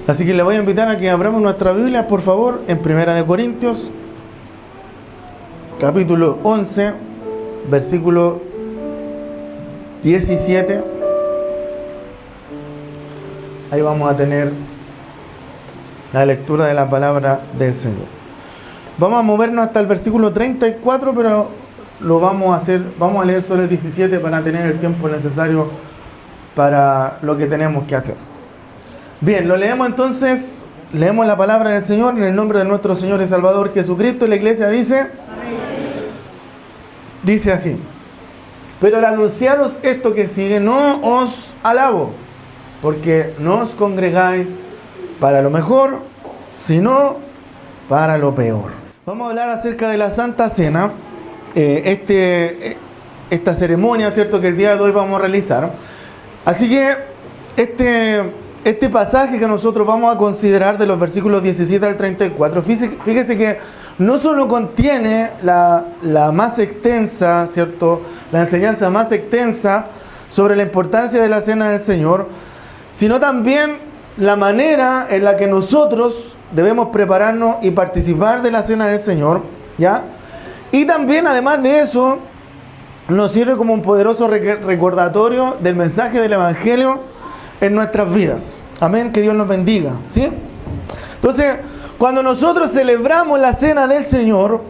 Así que le voy a invitar a que abramos nuestra Biblia, por favor, en Primera de Corintios, capítulo 11, versículo 17. Ahí vamos a tener la lectura de la palabra del Señor. Vamos a movernos hasta el versículo 34, pero lo vamos a leer solo el 17 para tener el tiempo necesario para lo que tenemos que hacer. Bien, lo leemos entonces, leemos la palabra del Señor en el nombre de nuestro Señor y Salvador Jesucristo. Y la iglesia dice, dice así: pero al anunciaros esto que sigue, no os alabo, porque no os congregáis para lo mejor, sino para lo peor. Vamos a hablar acerca de la Santa Cena, esta ceremonia, ¿cierto?, que el día de hoy vamos a realizar. Así que este pasaje que nosotros vamos a considerar de los versículos 17 al 34, fíjese que no solo contiene la más extensa, ¿cierto?, la enseñanza más extensa sobre la importancia de la Cena del Señor, sino también la manera en la que nosotros debemos prepararnos y participar de la Cena del Señor, ¿ya? Y también, además de eso, nos sirve como un poderoso recordatorio del mensaje del Evangelio en nuestras vidas. Amén, que Dios nos bendiga, ¿sí? Entonces, cuando nosotros celebramos la Cena del Señor,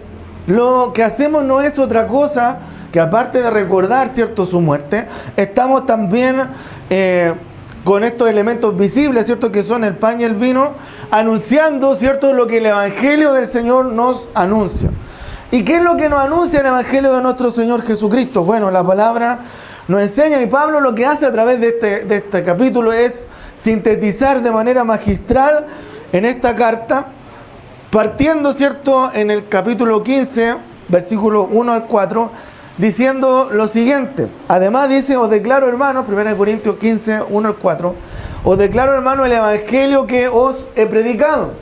lo que hacemos no es otra cosa que, aparte de recordar, ¿cierto?, su muerte, estamos también con estos elementos visibles, ¿cierto?, que son el pan y el vino, anunciando, ¿cierto?, lo que el Evangelio del Señor nos anuncia. ¿Y qué es lo que nos anuncia el Evangelio de nuestro Señor Jesucristo? Bueno, la palabra nos enseña, y Pablo lo que hace a través de este capítulo es sintetizar de manera magistral en esta carta, partiendo, ¿cierto?, en el capítulo 15, versículo 1 al 4, diciendo lo siguiente. Además dice: os declaro, hermanos, 1 Corintios 15, 1 al 4, os declaro, hermanos, el Evangelio que os he predicado,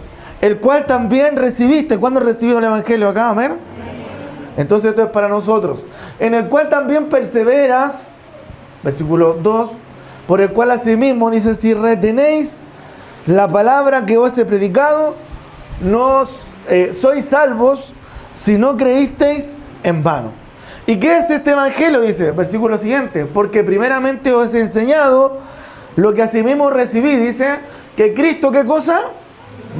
el cual también recibiste. ¿Cuándo recibió el Evangelio acá? Amén. Entonces esto es para nosotros. En el cual también perseveras, versículo 2, por el cual asimismo dice: si retenéis la palabra que os he predicado, sois salvos si no creísteis en vano. ¿Y qué es este Evangelio? Dice, versículo siguiente: porque primeramente os he enseñado lo que asimismo recibí. Dice que Cristo, ¿qué cosa?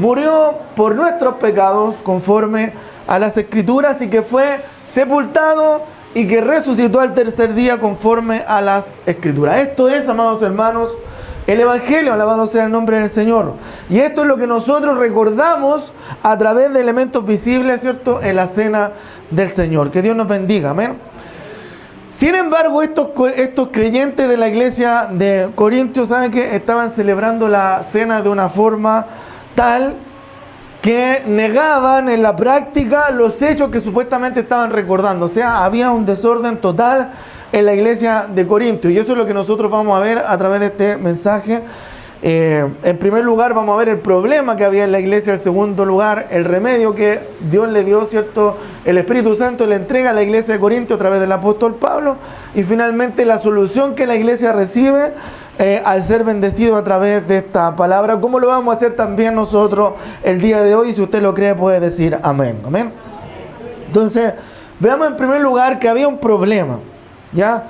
Murió por nuestros pecados conforme a las Escrituras, y que fue sepultado y que resucitó al tercer día conforme a las Escrituras. Esto es, amados hermanos, el Evangelio, alabado sea el nombre del Señor. Y esto es lo que nosotros recordamos a través de elementos visibles, ¿cierto?, en la Cena del Señor. Que Dios nos bendiga, amén. Sin embargo, estos creyentes de la iglesia de Corintios, ¿saben qué? Estaban celebrando la cena de una forma tal que negaban en la práctica los hechos que supuestamente estaban recordando. O sea, había un desorden total en la iglesia de Corintios, y eso es lo que nosotros vamos a ver a través de este mensaje. En primer lugar, vamos a ver el problema que había en la iglesia. En segundo lugar, el remedio que Dios le dio, ¿cierto?, el Espíritu Santo le entrega a la iglesia de Corintios a través del apóstol Pablo. Y finalmente, la solución que la iglesia recibe al ser bendecido a través de esta palabra. ¿Cómo lo vamos a hacer también nosotros el día de hoy? Si usted lo cree, puede decir amén. Amén. Entonces, veamos en primer lugar que había un problema, ¿ya?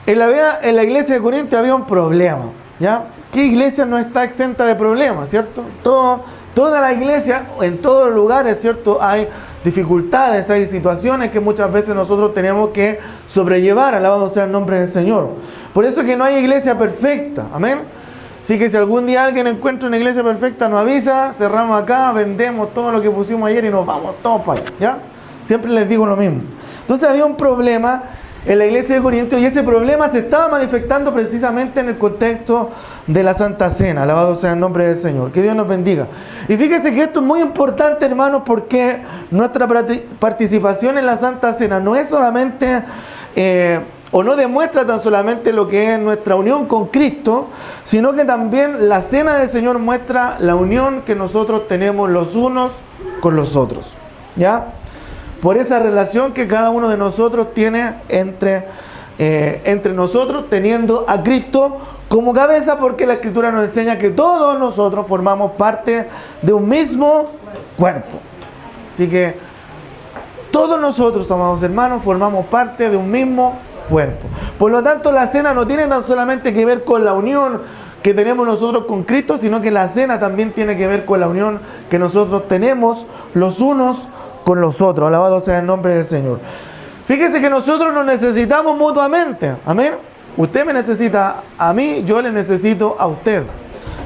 En la iglesia de Corintios había un problema, ¿ya? ¿Qué iglesia no está exenta de problemas, cierto? Toda la iglesia, en todos los lugares, ¿cierto?, hay dificultades, hay situaciones que muchas veces nosotros tenemos que sobrellevar, alabado sea el nombre del Señor. Por eso es que no hay iglesia perfecta, amén. Así que si algún día alguien encuentra una iglesia perfecta, nos avisa, cerramos acá, vendemos todo lo que pusimos ayer y nos vamos todos para allá, ¿ya? Siempre les digo lo mismo. Entonces había un problema en la iglesia de Corintios, y ese problema se estaba manifestando precisamente en el contexto de la Santa Cena. Alabado sea el nombre del Señor. Que Dios nos bendiga. Y fíjense que esto es muy importante, hermanos, porque nuestra participación en la Santa Cena no es solamente, o no demuestra tan solamente lo que es nuestra unión con Cristo, sino que también la Cena del Señor muestra la unión que nosotros tenemos los unos con los otros, ¿ya? Por esa relación que cada uno de nosotros tiene entre nosotros, teniendo a Cristo como cabeza, porque la Escritura nos enseña que todos nosotros formamos parte de un mismo cuerpo. Así que todos nosotros, amados hermanos, formamos parte de un mismo cuerpo. Por lo tanto, la cena no tiene tan solamente que ver con la unión que tenemos nosotros con Cristo, sino que la cena también tiene que ver con la unión que nosotros tenemos los unos con los otros. Alabado sea el nombre del Señor. Fíjese que nosotros nos necesitamos mutuamente. Amén. Usted me necesita a mí, yo le necesito a usted.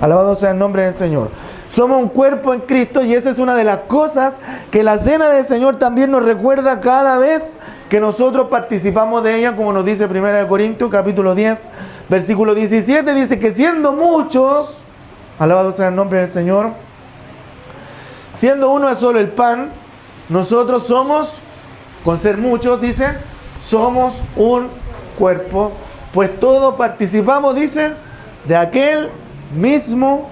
Alabado sea el nombre del Señor. Somos un cuerpo en Cristo y esa es una de las cosas que la cena del Señor también nos recuerda cada vez que nosotros participamos de ella, como nos dice 1 Corintios capítulo 10, versículo 17, dice que siendo muchos, alabado sea el nombre del Señor, siendo uno es solo el pan, nosotros somos, con ser muchos, dice, somos un cuerpo, pues todos participamos, dice, de aquel mismo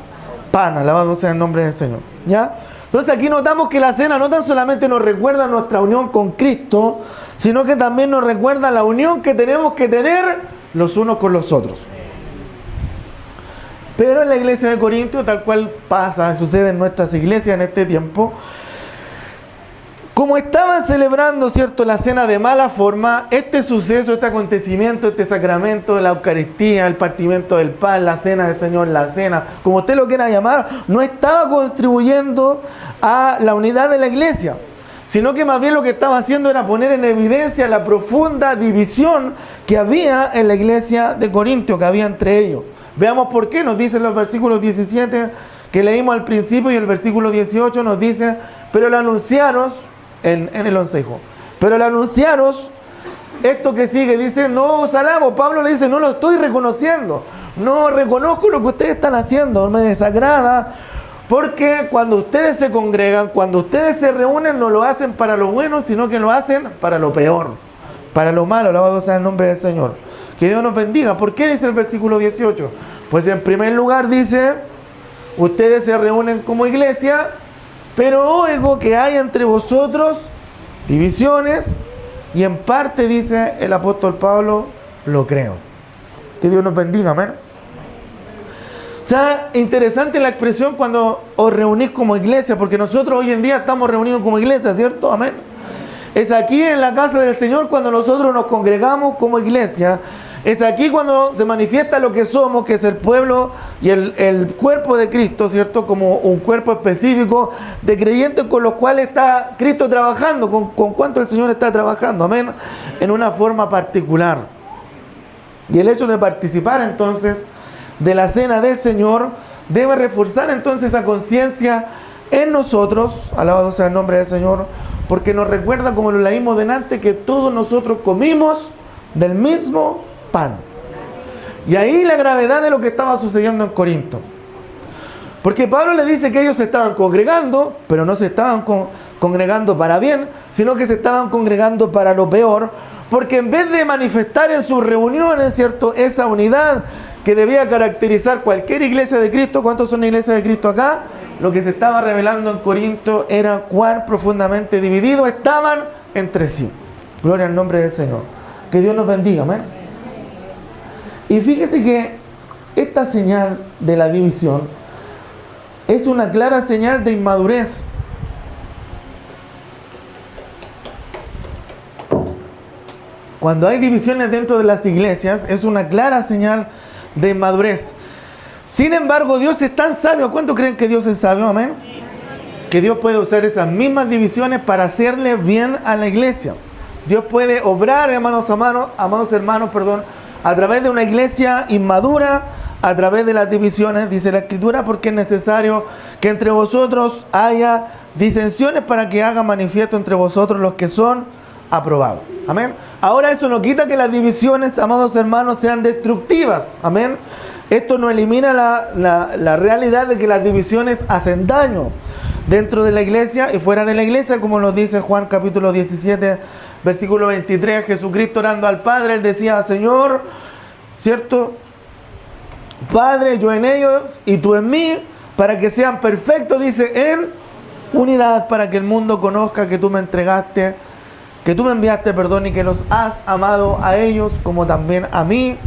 pan. Alabado sea el nombre del Señor. ¿Ya? Entonces aquí notamos que la cena no tan solamente nos recuerda nuestra unión con Cristo, sino que también nos recuerda la unión que tenemos que tener los unos con los otros. Pero en la iglesia de Corinto, tal cual pasa, sucede en nuestras iglesias en este tiempo, como estaban celebrando, ¿cierto?, la cena de mala forma, este suceso, este acontecimiento, este sacramento, la Eucaristía, el partimiento del pan, la cena del Señor, la cena, como usted lo quiera llamar, no estaba contribuyendo a la unidad de la iglesia, sino que más bien lo que estaba haciendo era poner en evidencia la profunda división que había en la iglesia de Corinto, que había entre ellos. Veamos por qué, nos dicen los versículos 17 que leímos al principio y el versículo 18 nos dice, pero le anunciaros, en el 11 hijo, pero le anunciaros esto que sigue, dice, no os alabo. Pablo le dice, no lo estoy reconociendo, no reconozco lo que ustedes están haciendo, me desagrada, porque cuando ustedes se congregan, cuando ustedes se reúnen, no lo hacen para lo bueno, sino que lo hacen para lo peor, para lo malo. Alabado sea el nombre del Señor. Que Dios nos bendiga. ¿Por qué dice el versículo 18? Pues en primer lugar dice, ustedes se reúnen como iglesia, pero oigo que hay entre vosotros divisiones, y en parte, dice el apóstol Pablo, lo creo. Que Dios nos bendiga, amén. O sea, interesante la expresión cuando os reunís como iglesia, porque nosotros hoy en día estamos reunidos como iglesia, ¿cierto? Amén. Es aquí en la casa del Señor cuando nosotros nos congregamos como iglesia. Es aquí cuando se manifiesta lo que somos, que es el pueblo y el cuerpo de Cristo, ¿cierto? Como un cuerpo específico de creyentes con los cuales está Cristo trabajando, con cuánto el Señor está trabajando, amén, en una forma particular. Y el hecho de participar entonces de la cena del Señor debe reforzar entonces esa conciencia en nosotros, alabado sea el nombre del Señor, porque nos recuerda, como lo leímos delante, que todos nosotros comimos del mismo pan. Y ahí la gravedad de lo que estaba sucediendo en Corinto. Porque Pablo le dice que ellos se estaban congregando, pero no se estaban congregando para bien, sino que se estaban congregando para lo peor, porque en vez de manifestar en sus reuniones, ¿cierto?, esa unidad que debía caracterizar cualquier iglesia de Cristo. ¿Cuántos son iglesias de Cristo acá? Lo que se estaba revelando en Corinto era cuán profundamente divididos estaban entre sí. Gloria al nombre del Señor. Que Dios nos bendiga, amén. Y fíjese que esta señal de la división es una clara señal de inmadurez. Cuando hay divisiones dentro de las iglesias, es una clara señal de inmadurez. Sin embargo, Dios es tan sabio. ¿Cuántos creen que Dios es sabio? Amén. Que Dios puede usar esas mismas divisiones para hacerle bien a la iglesia. Dios puede obrar, amados hermanos, a través de una iglesia inmadura, a través de las divisiones, dice la Escritura, porque es necesario que entre vosotros haya disensiones para que haga manifiesto entre vosotros los que son aprobados. Amén. Ahora eso no quita que las divisiones, amados hermanos, sean destructivas. Amén. Esto no elimina la realidad de que las divisiones hacen daño dentro de la iglesia y fuera de la iglesia, como nos dice Juan capítulo 17, versículo 23, Jesucristo orando al Padre, Él decía, Señor, ¿cierto? Padre, yo en ellos y tú en mí, para que sean perfectos, dice, en unidad, para que el mundo conozca que tú me entregaste, que tú me enviaste, y que los has amado a ellos como también a mí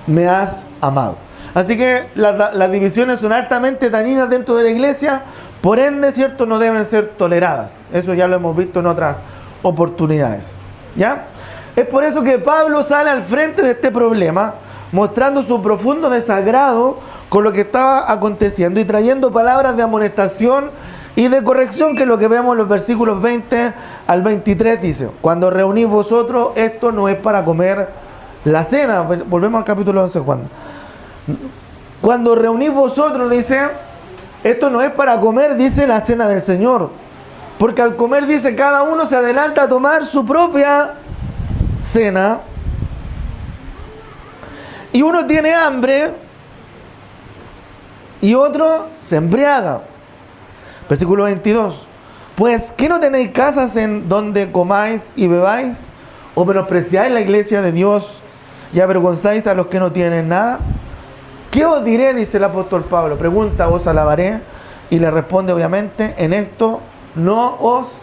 me has amado. Así que las divisiones son altamente dañinas dentro de la iglesia, por ende, ¿cierto?, no deben ser toleradas. Eso ya lo hemos visto en otras oportunidades, ¿ya? Es por eso que Pablo sale al frente de este problema, mostrando su profundo desagrado con lo que estaba aconteciendo y trayendo palabras de amonestación y de corrección, que es lo que vemos en los versículos 20 al 23, dice: cuando reunís vosotros, esto no es para comer la cena. Volvemos al capítulo 11, Juan. Cuando reunís vosotros, dice, esto no es para comer, dice, la cena del Señor. Porque al comer, dice, cada uno se adelanta a tomar su propia cena. Y uno tiene hambre y otro se embriaga. Versículo 22. Pues, ¿qué no tenéis casas en donde comáis y bebáis? ¿O menospreciáis la iglesia de Dios y avergonzáis a los que no tienen nada? ¿Qué os diré?, dice el apóstol Pablo. Pregunta: ¿os alabaré? Y le responde, obviamente, en esto no os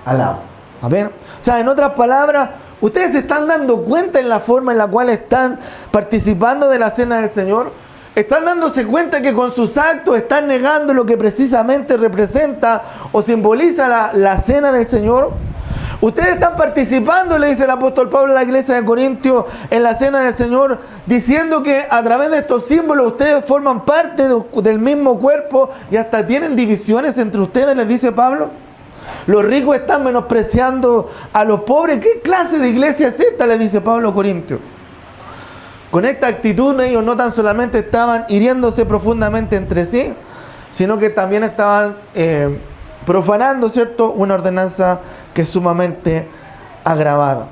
alabo. A ver, o sea, en otras palabras, ustedes se están dando cuenta en la forma en la cual están participando de la cena del Señor. Están dándose cuenta que con sus actos están negando lo que precisamente representa o simboliza la cena del Señor. Ustedes están participando, le dice el apóstol Pablo a la iglesia de Corintios, en la cena del Señor, diciendo que a través de estos símbolos ustedes forman parte del mismo cuerpo y hasta tienen divisiones entre ustedes, les dice Pablo. Los ricos están menospreciando a los pobres. ¿Qué clase de iglesia es esta?, le dice Pablo a Corintios. Con esta actitud ellos no tan solamente estaban hiriéndose profundamente entre sí, sino que también estaban profanando, ¿cierto?, una ordenanza que es sumamente agravada.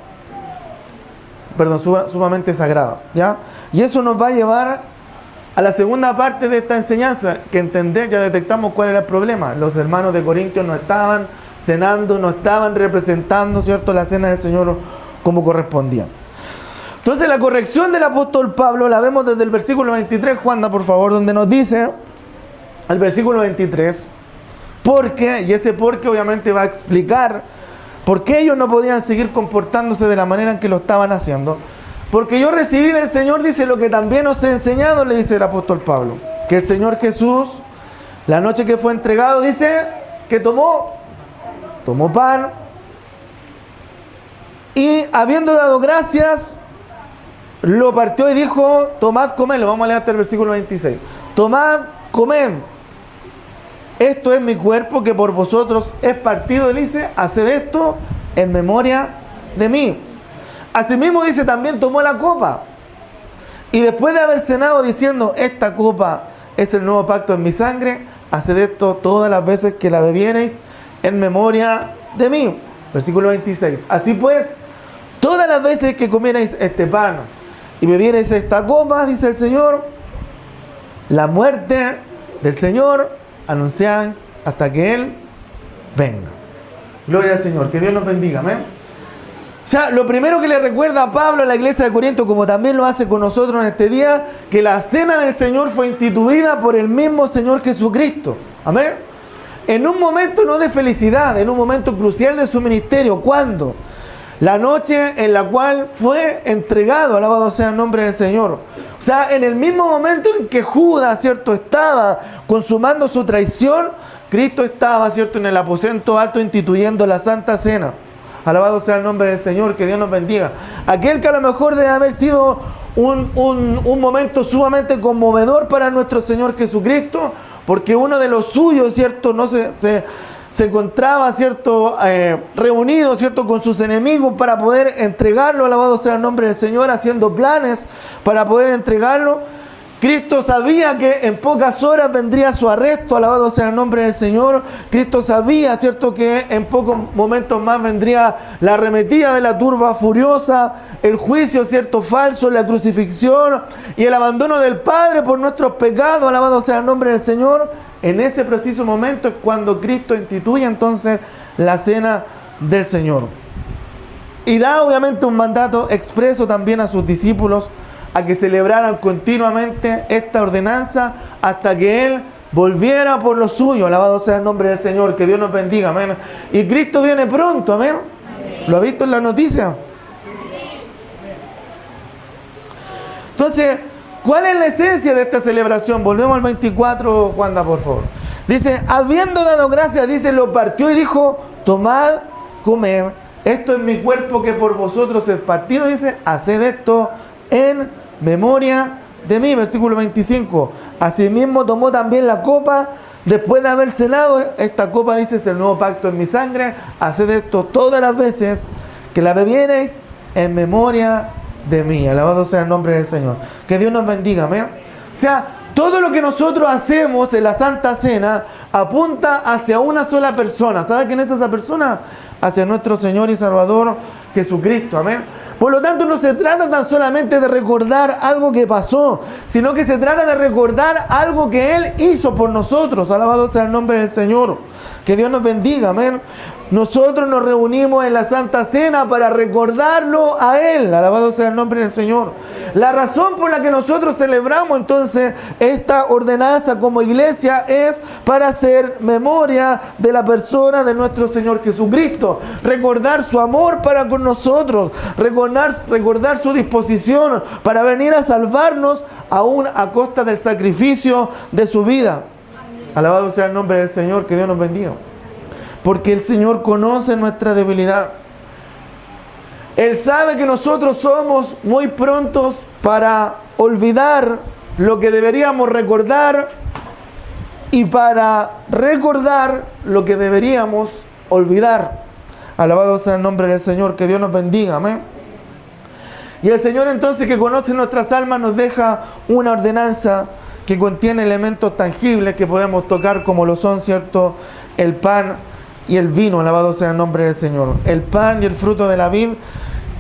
Perdón, sumamente sagrada, ¿ya? Y eso nos va a llevar a la segunda parte de esta enseñanza, que entender, ya detectamos cuál era el problema. Los hermanos de Corintios no estaban cenando, no estaban representando, ¿cierto?, la cena del Señor como correspondía. Entonces la corrección del apóstol Pablo la vemos desde el versículo 23, Juanda, por favor, donde nos dice, al versículo 23, porque, y ese porque obviamente va a explicar por qué ellos no podían seguir comportándose de la manera en que lo estaban haciendo. Porque yo recibí del Señor, dice, lo que también os he enseñado, le dice el apóstol Pablo, que el Señor Jesús, la noche que fue entregado, dice, que tomó pan, y habiendo dado gracias, lo partió y dijo: tomad, comed. Lo vamos a leer hasta el versículo 26. Tomad, comed. Esto es mi cuerpo que por vosotros es partido. Y dice: haced esto en memoria de mí. Asimismo, dice, también tomó la copa. Y después de haber cenado, diciendo: esta copa es el nuevo pacto en mi sangre. Haced esto todas las veces que la bebiereis en memoria de mí. Versículo 26. Así pues, todas las veces que comierais este pan y bebierais esta copa, dice el Señor, la muerte del Señor anunciáis hasta que Él venga. Gloria al Señor, que Dios nos bendiga, amén. O sea, lo primero que le recuerda a Pablo a la iglesia de Corinto, como también lo hace con nosotros en este día, que la cena del Señor fue instituida por el mismo Señor Jesucristo, amén. En un momento no de felicidad, en un momento crucial de su ministerio. ¿Cuándo? La noche en la cual fue entregado, alabado sea el nombre del Señor. O sea, en el mismo momento en que Judas, ¿cierto?, estaba consumando su traición, Cristo estaba, ¿cierto?, en el aposento alto instituyendo la Santa Cena. Alabado sea el nombre del Señor, que Dios nos bendiga. Aquel que a lo mejor debe haber sido un momento sumamente conmovedor para nuestro Señor Jesucristo, porque uno de los suyos, ¿cierto?, no se encontraba, ¿cierto?, reunido, ¿cierto?, con sus enemigos para poder entregarlo, alabado sea el nombre del Señor, haciendo planes para poder entregarlo. Cristo sabía que en pocas horas vendría su arresto, alabado sea el nombre del Señor. Cristo sabía, ¿cierto?, que en pocos momentos más vendría la arremetida de la turba furiosa, el juicio, ¿cierto?, falso, la crucifixión y el abandono del Padre por nuestros pecados, alabado sea el nombre del Señor. En ese preciso momento es cuando Cristo instituye entonces la cena del Señor. Y da obviamente un mandato expreso también a sus discípulos a que celebraran continuamente esta ordenanza hasta que Él volviera por lo suyo. Alabado sea el nombre del Señor, que Dios nos bendiga, amén. Y Cristo viene pronto, amén. ¿Lo ha visto en la noticia? Entonces, ¿Cuál es la esencia de esta celebración? Volvemos al 24, Juanda, por favor. Dice, habiendo dado gracias, dice, lo partió y dijo, tomad, comed, esto es mi cuerpo que por vosotros es partido, dice, haced esto en memoria de mí. Versículo 25. Asimismo tomó también la copa, después de haber cenado, esta copa, dice, es el nuevo pacto en mi sangre, haced esto todas las veces que la bebiereis en memoria de mí. Alabado sea el nombre del Señor. Que Dios nos bendiga, amén. O sea, todo lo que nosotros hacemos en la Santa Cena apunta hacia una sola persona. ¿Sabe quién es esa persona? Hacia nuestro Señor y Salvador Jesucristo, amén. Por lo tanto, no se trata tan solamente de recordar algo que pasó, sino que se trata de recordar algo que Él hizo por nosotros. Alabado sea el nombre del Señor. Que Dios nos bendiga, amén. Nosotros nos reunimos en la Santa Cena para recordarlo a Él. Alabado sea el nombre del Señor. La razón por la que nosotros celebramos entonces esta ordenanza como iglesia es para hacer memoria de la persona de nuestro Señor Jesucristo. Recordar su amor para con nosotros. Recordar su disposición para venir a salvarnos aún a costa del sacrificio de su vida. Alabado sea el nombre del Señor, que Dios nos bendiga. Porque el Señor conoce nuestra debilidad. Él sabe que nosotros somos muy prontos para olvidar lo que deberíamos recordar y para recordar lo que deberíamos olvidar. Alabado sea el nombre del Señor, que Dios nos bendiga, amén. Y el Señor entonces, que conoce nuestras almas, nos deja una ordenanza que contiene elementos tangibles que podemos tocar, como lo son, ¿cierto?, el pan y el vino. Alabado sea el nombre del Señor. El pan y el fruto de la vid,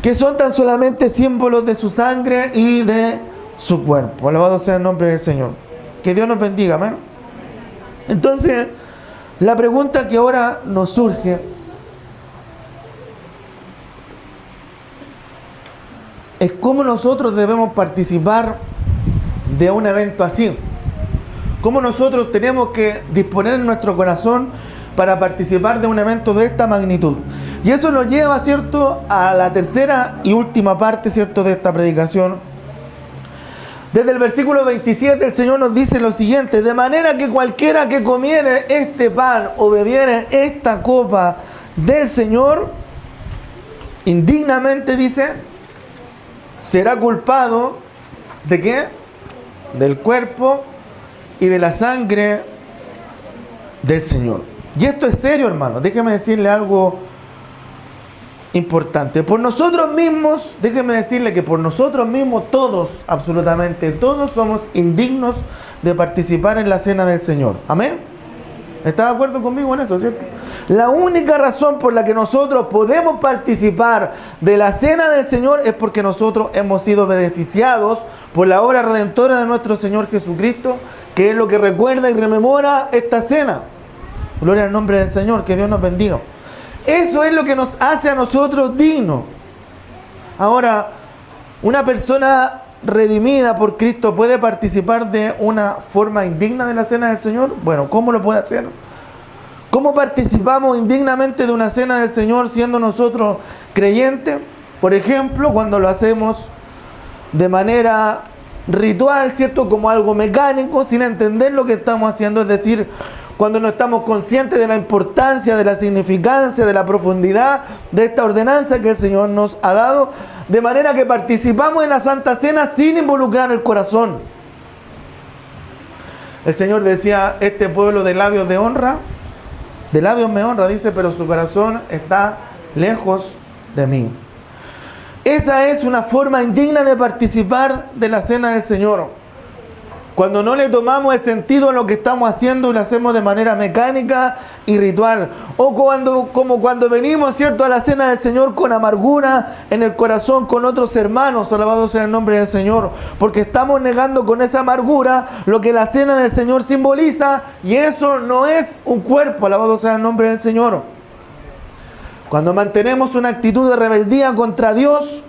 que son tan solamente símbolos de su sangre y de su cuerpo. Alabado sea el nombre del Señor. Que Dios nos bendiga, amén. Entonces, la pregunta que ahora nos surge es cómo nosotros debemos participar de un evento así. Cómo nosotros tenemos que disponer en nuestro corazón para participar de un evento de esta magnitud. Y eso nos lleva, ¿cierto?, a la tercera y última parte, ¿cierto?, de esta predicación. Desde el versículo 27 el Señor nos dice lo siguiente: de manera que cualquiera que comiere este pan o bebiere esta copa del Señor, indignamente, dice, será culpado ¿de qué? Del cuerpo y de la sangre del Señor. Y esto es serio, hermano. Déjeme decirle algo importante. Por nosotros mismos, déjeme decirle que por nosotros mismos todos, absolutamente todos, somos indignos de participar en la cena del Señor. Amén. ¿Está de acuerdo conmigo en eso, cierto? La única razón por la que nosotros podemos participar de la cena del Señor es porque nosotros hemos sido beneficiados por la obra redentora de nuestro Señor Jesucristo, que es lo que recuerda y rememora esta cena. Gloria al nombre del Señor, que Dios nos bendiga. Eso es lo que nos hace a nosotros dignos. Ahora, una persona redimida por Cristo puede participar de una forma indigna de la cena del Señor. Bueno, ¿cómo lo puede hacer? ¿Cómo participamos indignamente de una cena del Señor siendo nosotros creyentes? Por ejemplo, cuando lo hacemos de manera ritual, ¿cierto? Como algo mecánico, sin entender lo que estamos haciendo, es decir, cuando no estamos conscientes de la importancia, de la significancia, de la profundidad de esta ordenanza que el Señor nos ha dado, de manera que participamos en la Santa Cena sin involucrar el corazón. El Señor decía: este pueblo de labios me honra, dice, pero su corazón está lejos de mí. Esa es una forma indigna de participar de la cena del Señor. Cuando no le tomamos el sentido a lo que estamos haciendo y lo hacemos de manera mecánica y ritual. O como cuando venimos, ¿cierto?, a la cena del Señor con amargura en el corazón con otros hermanos, alabado sea el nombre del Señor. Porque estamos negando con esa amargura lo que la cena del Señor simboliza, y eso no es un cuerpo, alabado sea el nombre del Señor. Cuando mantenemos una actitud de rebeldía contra Dios,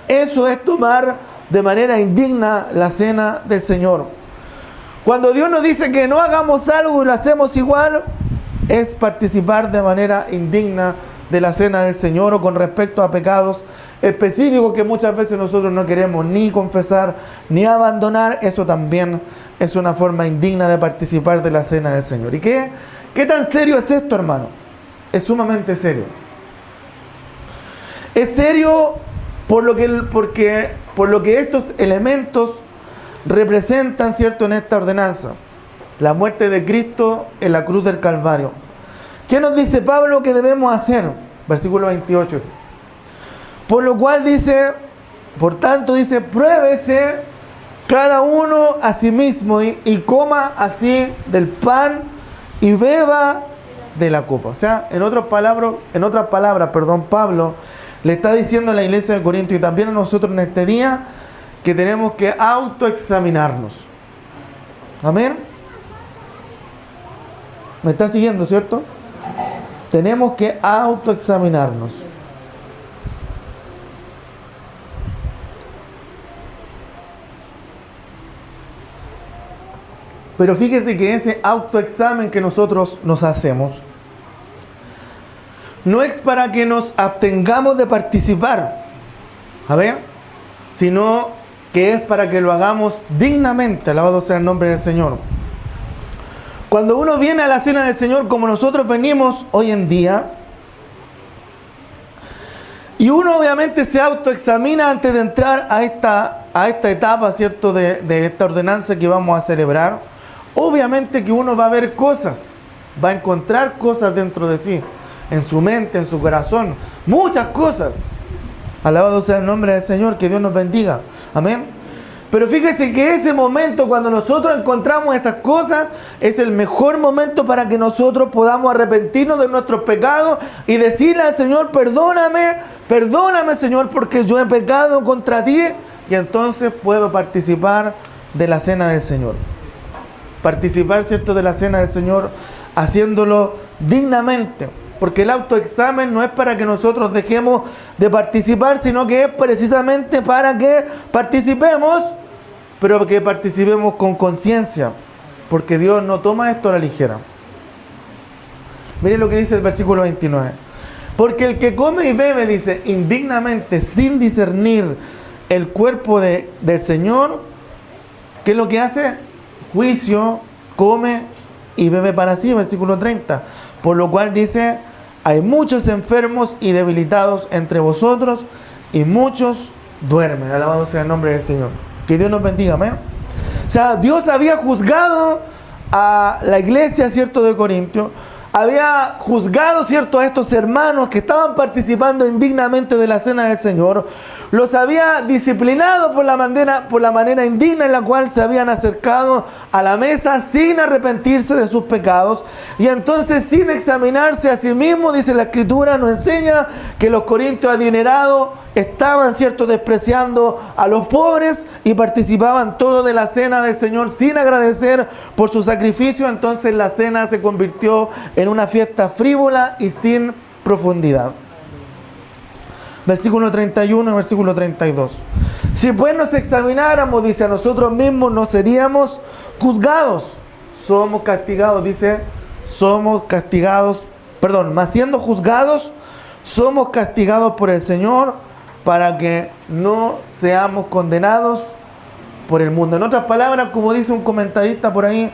eso es tomar de manera indigna la cena del Señor. Cuando Dios nos dice que no hagamos algo y lo hacemos igual, es participar de manera indigna de la cena del Señor, o con respecto a pecados específicos que muchas veces nosotros no queremos ni confesar ni abandonar, eso también es una forma indigna de participar de la cena del Señor. ¿Y qué tan serio es esto, hermano? Es sumamente serio. Es serio por lo que estos elementos representan, ¿cierto?, en esta ordenanza. La muerte de Cristo en la cruz del Calvario. ¿Qué nos dice Pablo que debemos hacer? Versículo 28. Por lo cual dice, por tanto dice, pruébese cada uno a sí mismo y coma así del pan y beba de la copa. O sea, en otras palabras, Pablo le está diciendo a la iglesia de Corinto y también a nosotros en este día que tenemos que autoexaminarnos. Amén. ¿Me está siguiendo, cierto? Tenemos que autoexaminarnos. Pero fíjese que ese autoexamen que nosotros nos hacemos no es para que nos abstengamos de participar, a ver, sino que es para que lo hagamos dignamente, alabado sea el nombre del Señor. Cuando uno viene a la cena del Señor como nosotros venimos hoy en día, y uno obviamente se autoexamina antes de entrar a esta etapa, ¿cierto?, de esta ordenanza que vamos a celebrar, obviamente que uno va a ver cosas, va a encontrar cosas dentro de sí, en su mente, en su corazón, muchas cosas. Alabado sea el nombre del Señor, que Dios nos bendiga. Amén. Pero fíjese que ese momento, cuando nosotros encontramos esas cosas, es el mejor momento para que nosotros podamos arrepentirnos de nuestros pecados y decirle al Señor, perdóname Señor, porque yo he pecado contra ti, y entonces puedo participar de la cena del Señor. Participar, ¿cierto?, de la cena del Señor, haciéndolo dignamente. Porque el autoexamen no es para que nosotros dejemos de participar, sino que es precisamente para que participemos, pero que participemos con conciencia, porque Dios no toma esto a la ligera. Miren lo que dice el versículo 29. Porque el que come y bebe, dice, indignamente, sin discernir el cuerpo del Señor, ¿qué es lo que hace? Juicio, come y bebe para sí, versículo 30. Por lo cual dice, hay muchos enfermos y debilitados entre vosotros, y muchos duermen. Alabado sea el nombre del Señor. Que Dios nos bendiga, amén. O sea, Dios había juzgado a la iglesia, ¿cierto?, de Corinto. Había juzgado, ¿cierto?, a estos hermanos que estaban participando indignamente de la cena del Señor. Los había disciplinado por la manera indigna en la cual se habían acercado a la mesa sin arrepentirse de sus pecados. Y entonces, sin examinarse a sí mismos, dice la Escritura, nos enseña que los corintios adinerados estaban, ¿cierto?, despreciando a los pobres y participaban todos de la cena del Señor sin agradecer por su sacrificio. Entonces la cena se convirtió en una fiesta frívola y sin profundidad. Versículo 31 y versículo 32. Si pues nos examináramos, dice, a nosotros mismos, no seríamos juzgados. Somos castigados, dice, mas siendo juzgados, somos castigados por el Señor para que no seamos condenados por el mundo. En otras palabras, como dice un comentarista por ahí,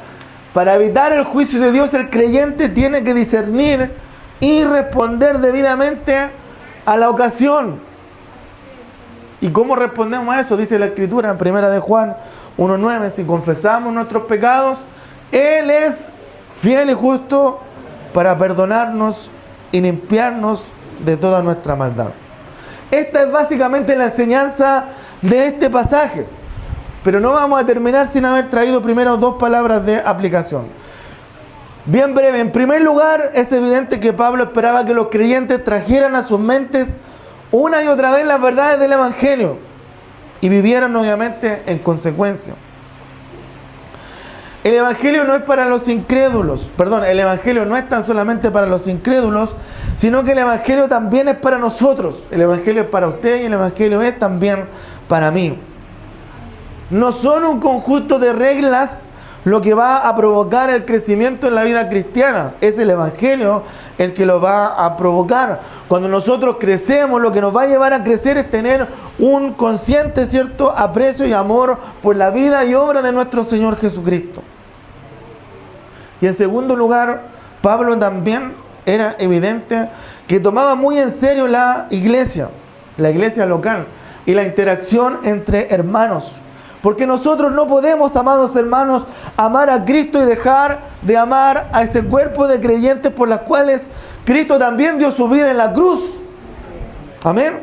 para evitar el juicio de Dios, el creyente tiene que discernir y responder debidamente a la ocasión. ¿Y cómo respondemos a eso? Dice la Escritura en 1 de Juan 1:9, si confesamos nuestros pecados, Él es fiel y justo para perdonarnos y limpiarnos de toda nuestra maldad. Esta es básicamente la enseñanza de este pasaje, pero no vamos a terminar sin haber traído primero dos palabras de aplicación. Bien breve, en primer lugar, es evidente que Pablo esperaba que los creyentes trajeran a sus mentes una y otra vez las verdades del Evangelio y vivieran obviamente en consecuencia. El Evangelio no es para los incrédulos, el Evangelio no es tan solamente para los incrédulos, sino que el Evangelio también es para nosotros. El Evangelio es para usted y el Evangelio es también para mí. No son un conjunto de reglas lo que va a provocar el crecimiento en la vida cristiana. Es el Evangelio el que lo va a provocar. Cuando nosotros crecemos, lo que nos va a llevar a crecer es tener un consciente, ¿cierto?, aprecio y amor por la vida y obra de nuestro Señor Jesucristo. Y en segundo lugar, Pablo también era evidente que tomaba muy en serio la iglesia local y la interacción entre hermanos. Porque nosotros no podemos, amados hermanos, amar a Cristo y dejar de amar a ese cuerpo de creyentes por las cuales Cristo también dio su vida en la cruz. Amén.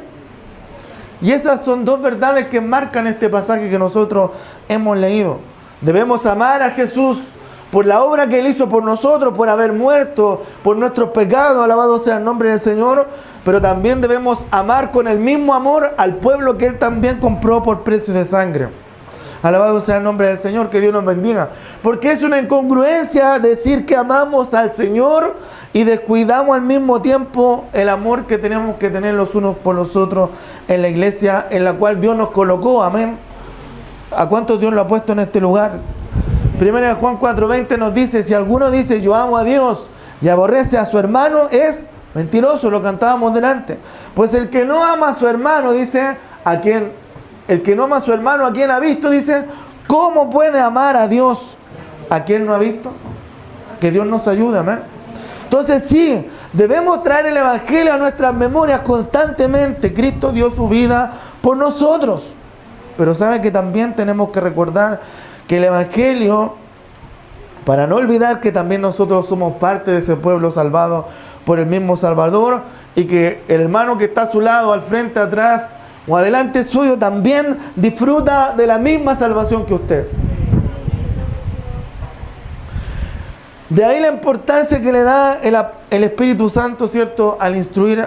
Y esas son dos verdades que marcan este pasaje que nosotros hemos leído. Debemos amar a Jesús por la obra que Él hizo por nosotros, por haber muerto por nuestros pecados, alabado sea el nombre del Señor, pero también debemos amar con el mismo amor al pueblo que Él también compró por precio de sangre. Alabado sea el nombre del Señor, que Dios nos bendiga. Porque es una incongruencia decir que amamos al Señor y descuidamos al mismo tiempo el amor que tenemos que tener los unos por los otros en la iglesia en la cual Dios nos colocó. Amén. ¿A cuántos Dios lo ha puesto en este lugar? Primera de Juan 4:20 nos dice: si alguno dice yo amo a Dios y aborrece a su hermano, es mentiroso. Lo cantábamos delante. Pues el que no ama a su hermano, dice, el que no ama a su hermano, ¿a quién ha visto? Dice, ¿cómo puede amar a Dios a quien no ha visto? Que Dios nos ayude, amén. Entonces sí, debemos traer el Evangelio a nuestras memorias constantemente. Cristo dio su vida por nosotros. Pero sabe que también tenemos que recordar que el Evangelio, para no olvidar que también nosotros somos parte de ese pueblo salvado por el mismo Salvador, y que el hermano que está a su lado, al frente, atrás o adelante suyo, también disfruta de la misma salvación que usted. De ahí la importancia que le da el Espíritu Santo, ¿cierto?, al instruir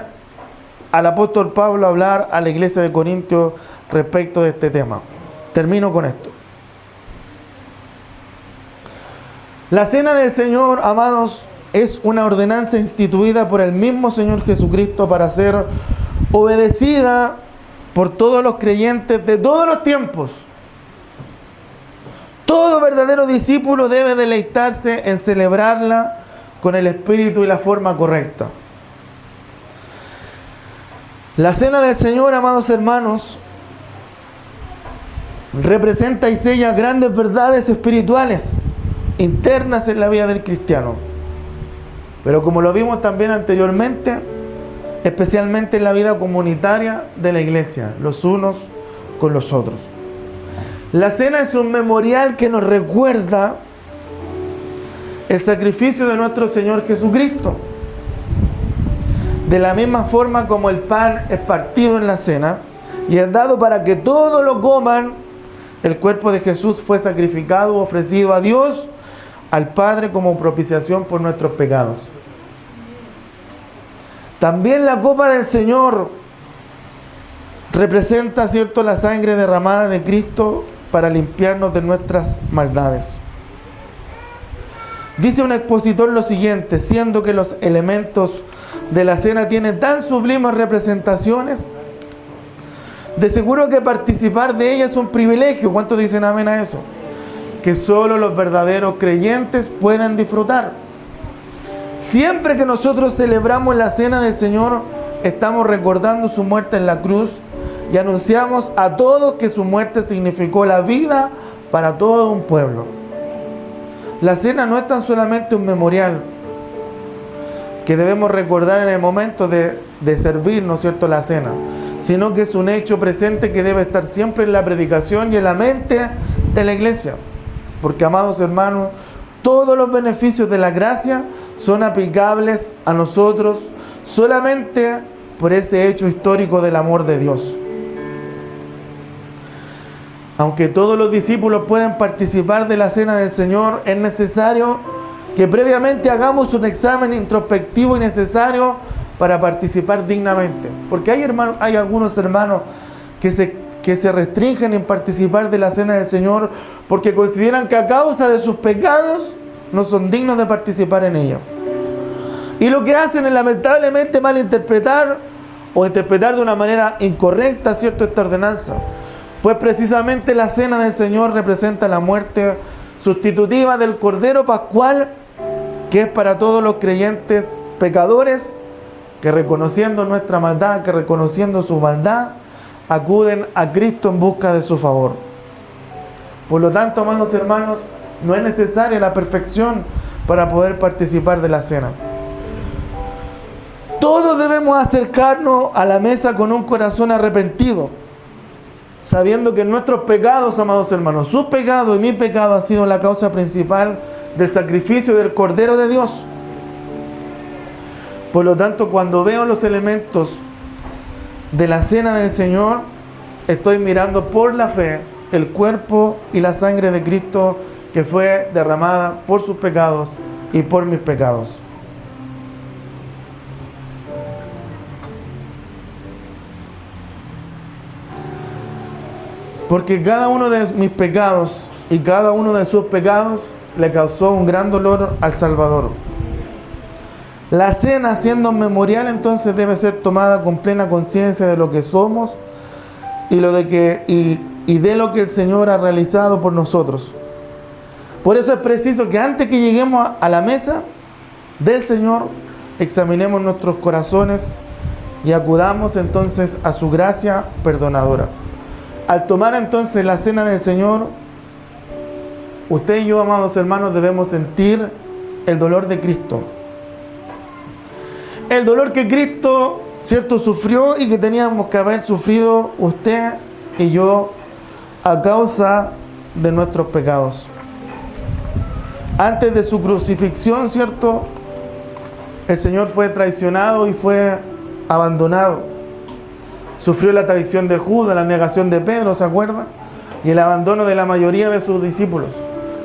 al apóstol Pablo a hablar a la iglesia de Corintios respecto de este tema. Termino con esto. La cena del Señor, amados, es una ordenanza instituida por el mismo Señor Jesucristo para ser obedecida por todos los creyentes de todos los tiempos. Todo verdadero discípulo debe deleitarse en celebrarla con el espíritu y la forma correcta. La cena del Señor, amados hermanos, representa y sella grandes verdades espirituales internas en la vida del cristiano. Pero como lo vimos también anteriormente, especialmente en la vida comunitaria de la iglesia, los unos con los otros. La cena es un memorial que nos recuerda el sacrificio de nuestro Señor Jesucristo. De la misma forma como el pan es partido en la cena y es dado para que todos lo coman, el cuerpo de Jesús fue sacrificado, ofrecido a Dios, al Padre, como propiciación por nuestros pecados. También la copa del Señor representa, ¿cierto?, la sangre derramada de Cristo para limpiarnos de nuestras maldades. Dice un expositor lo siguiente: siendo que los elementos de la cena tienen tan sublimes representaciones, de seguro que participar de ella es un privilegio. ¿Cuántos dicen amén a eso? Que solo los verdaderos creyentes pueden disfrutar. Siempre que nosotros celebramos la cena del Señor, estamos recordando su muerte en la cruz y anunciamos a todos que su muerte significó la vida para todo un pueblo. La cena no es tan solamente un memorial que debemos recordar en el momento de servirnos, ¿cierto?, la cena, sino que es un hecho presente que debe estar siempre en la predicación y en la mente de la iglesia. Porque, amados hermanos, todos los beneficios de la gracia son aplicables a nosotros solamente por ese hecho histórico del amor de Dios. Aunque todos los discípulos pueden participar de la cena del Señor, es necesario que previamente hagamos un examen introspectivo y necesario para participar dignamente. Porque hay algunos hermanos que se restringen en participar de la cena del Señor porque consideran que a causa de sus pecados no son dignos de participar en ella. Y lo que hacen es lamentablemente malinterpretar o interpretar de una manera incorrecta, ¿cierto?, esta ordenanza. Pues precisamente la cena del Señor representa la muerte sustitutiva del Cordero Pascual, que es para todos los creyentes pecadores, que reconociendo nuestra maldad, que reconociendo su maldad, acuden a Cristo en busca de su favor. Por lo tanto, amados hermanos, no es necesaria la perfección para poder participar de la cena. Todos debemos acercarnos a la mesa con un corazón arrepentido, sabiendo que nuestros pecados, amados hermanos, su pecado y mi pecado ha sido la causa principal del sacrificio del Cordero de Dios. Por lo tanto, cuando veo los elementos de la cena del Señor, estoy mirando por la fe el cuerpo y la sangre de Cristo, que fue derramada por sus pecados y por mis pecados. Porque cada uno de mis pecados y cada uno de sus pecados le causó un gran dolor al Salvador. La cena, siendo memorial, entonces debe ser tomada con plena conciencia de lo que somos y de lo que el Señor ha realizado por nosotros. Por eso es preciso que antes que lleguemos a la mesa del Señor, examinemos nuestros corazones y acudamos entonces a su gracia perdonadora. Al tomar entonces la cena del Señor, usted y yo, amados hermanos, debemos sentir el dolor de Cristo. El dolor que Cristo, cierto, sufrió y que teníamos que haber sufrido usted y yo a causa de nuestros pecados. Antes de su crucifixión, cierto, el Señor fue traicionado y fue abandonado. Sufrió la traición de Judas, la negación de Pedro, ¿se acuerda? Y el abandono de la mayoría de sus discípulos.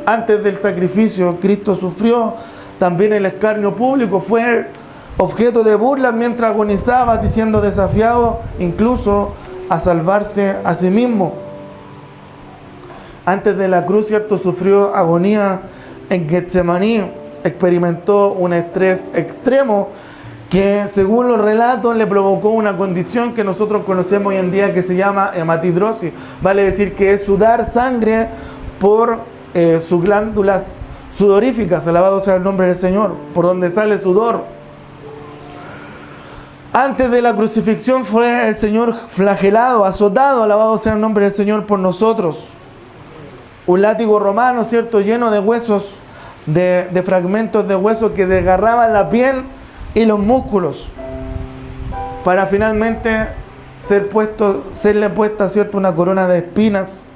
Antes del sacrificio, Cristo sufrió también el escarnio público, fue objeto de burlas mientras agonizaba, diciendo desafiado incluso a salvarse a sí mismo. Antes de la cruz, cierto, sufrió agonía en Getsemaní, experimentó un estrés extremo que, según los relatos, le provocó una condición que nosotros conocemos hoy en día que se llama hematidrosis. Vale decir que es sudar sangre por sus glándulas sudoríficas, alabado sea el nombre del Señor, por donde sale sudor. Antes de la crucifixión fue el Señor flagelado, azotado, alabado sea el nombre del Señor por nosotros. Un látigo romano, ¿cierto?, lleno de huesos, de fragmentos de huesos que desgarraban la piel y los músculos, para finalmente serle puesta, ¿cierto?, una corona de espinas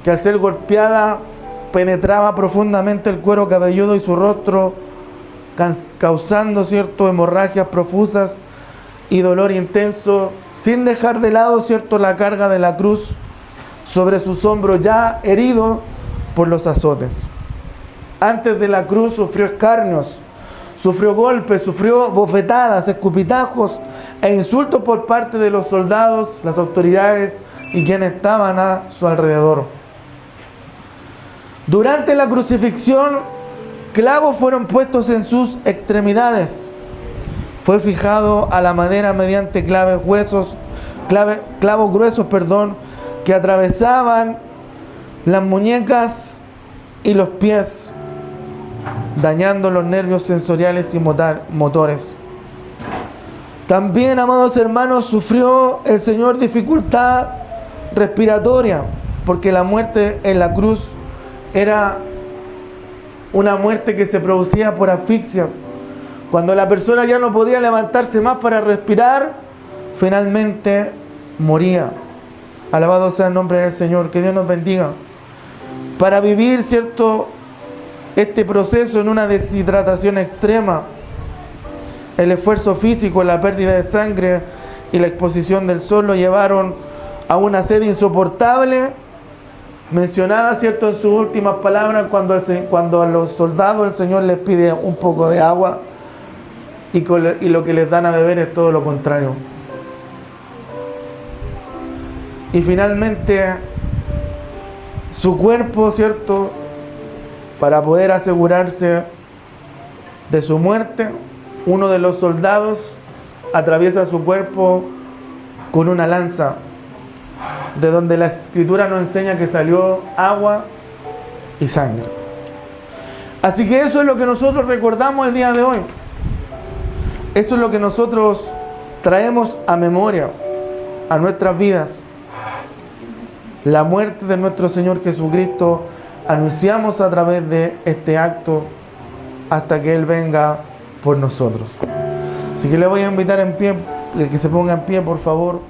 que al ser golpeada penetraba profundamente el cuero cabelludo y su rostro, causando, ¿cierto?, hemorragias profusas y dolor intenso, sin dejar de lado, ¿cierto?, la carga de la cruz sobre sus hombros ya heridos por los azotes. Antes de la cruz sufrió escarnios, sufrió golpes, sufrió bofetadas, escupitajos e insultos por parte de los soldados, las autoridades y quienes estaban a su alrededor. Durante la crucifixión, clavos fueron puestos en sus extremidades. Fue fijado a la madera mediante clavos gruesos, que atravesaban las muñecas y los pies, dañando los nervios sensoriales y motores. También, amados hermanos, sufrió el Señor dificultad respiratoria, porque la muerte en la cruz era una muerte que se producía por asfixia. Cuando la persona ya no podía levantarse más para respirar, finalmente moría. Alabado sea el nombre del Señor, que Dios nos bendiga. Para vivir, ¿cierto?, este proceso en una deshidratación extrema, el esfuerzo físico, la pérdida de sangre y la exposición del sol lo llevaron a una sed insoportable, mencionada, ¿cierto?, en sus últimas palabras, cuando a los soldados el Señor les pide un poco de agua y lo que les dan a beber es todo lo contrario. Y finalmente su cuerpo, ¿cierto?, para poder asegurarse de su muerte, uno de los soldados atraviesa su cuerpo con una lanza, de donde la Escritura nos enseña que salió agua y sangre. Así que eso es lo que nosotros recordamos el día de hoy. Eso es lo que nosotros traemos a memoria, a nuestras vidas. La muerte de nuestro Señor Jesucristo anunciamos a través de este acto hasta que Él venga por nosotros. Así que le voy a invitar en pie, el que se ponga en pie, por favor.